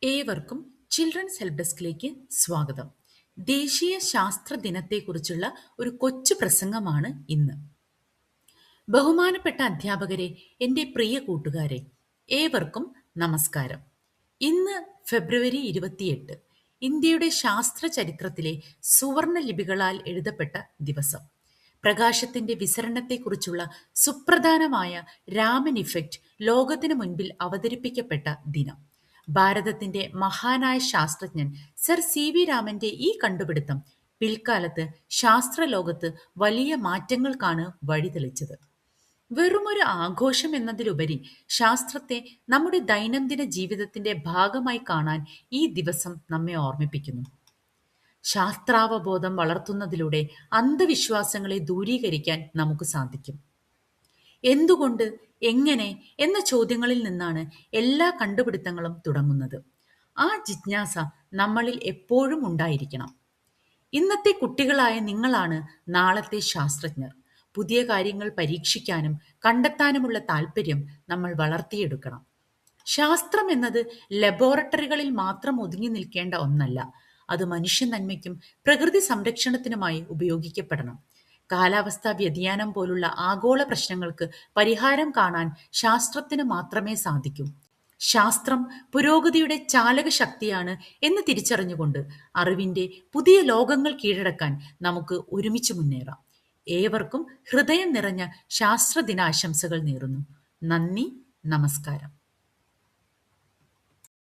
ഏവർക്കും children's help ഡെസ്കിലേക്ക് സ്വാഗതം. ദേശീയ ശാസ്ത്ര ദിനത്തെക്കുറിച്ചുള്ള ഒരു കൊച്ചു പ്രസംഗമാണ് ഇന്ന്. ബഹുമാനപ്പെട്ട അധ്യാപകരെ, എൻ്റെ പ്രിയ കൂട്ടുകാരെ, ഏവർക്കും നമസ്കാരം. ഇന്ന് ഫെബ്രുവരി 28, ഇന്ത്യയുടെ ശാസ്ത്ര ചരിത്രത്തിലെ സുവർണ ലിപികളാൽ എഴുതപ്പെട്ട ദിവസം. പ്രകാശത്തിന്റെ വിസരണത്തെക്കുറിച്ചുള്ള സുപ്രധാനമായ രാമൻ ഇഫക്റ്റ് ലോകത്തിനു മുൻപിൽ അവതരിപ്പിക്കപ്പെട്ട ദിനം. ഭാരതത്തിന്റെ മഹാനായ ശാസ്ത്രജ്ഞൻ സർ CV രാമന്റെ ഈ കണ്ടുപിടുത്തം പിൽക്കാലത്ത് ശാസ്ത്രലോകത്ത് വലിയ മാറ്റങ്ങൾക്കാണ് വഴിതെളിച്ചത്. വെറുമൊരു ആഘോഷം എന്നതിലുപരി ശാസ്ത്രത്തെ നമ്മുടെ ദൈനംദിന ജീവിതത്തിന്റെ ഭാഗമായി കാണാൻ ഈ ദിവസം നമ്മെ ഓർമ്മിപ്പിക്കുന്നു. ശാസ്ത്രാവബോധം വളർത്തുന്നതിലൂടെ അന്ധവിശ്വാസങ്ങളെ ദൂരീകരിക്കാൻ നമുക്ക് സാധിക്കും. എന്തുകൊണ്ട്, എങ്ങനെ എന്ന ചോദ്യങ്ങളിൽ നിന്നാണ് എല്ലാ കണ്ടുപിടുത്തങ്ങളും തുടങ്ങുന്നത്. ആ ജിജ്ഞാസ നമ്മളിൽ എപ്പോഴും ഉണ്ടായിരിക്കണം. ഇന്നത്തെ കുട്ടികളായ നിങ്ങളാണ് നാളത്തെ ശാസ്ത്രജ്ഞർ. പുതിയ കാര്യങ്ങൾ പരീക്ഷിക്കാനും കണ്ടെത്താനുമുള്ള താല്പര്യം നമ്മൾ വളർത്തിയെടുക്കണം. ശാസ്ത്രം എന്നത് ലബോറട്ടറികളിൽ മാത്രം ഒതുങ്ങി നിൽക്കേണ്ട ഒന്നല്ല. അത് മനുഷ്യ നന്മയ്ക്കും പ്രകൃതി സംരക്ഷണത്തിനുമായി ഉപയോഗിക്കപ്പെടണം. കാലാവസ്ഥാ വ്യതിയാനം പോലുള്ള ആഗോള പ്രശ്നങ്ങൾക്ക് പരിഹാരം കാണാൻ ശാസ്ത്രത്തിന് മാത്രമേ സാധിക്കൂ. ശാസ്ത്രം പുരോഗതിയുടെ ചാലക ശക്തിയാണ് എന്ന് തിരിച്ചറിഞ്ഞുകൊണ്ട് അറിവിന്റെ പുതിയ ലോകങ്ങൾ കീഴടക്കാൻ നമുക്ക് ഒരുമിച്ച് മുന്നേറാം. ഏവർക്കും ഹൃദയം നിറഞ്ഞ ശാസ്ത്രദിനാശംസകൾ നേരുന്നു. നന്ദി, നമസ്കാരം.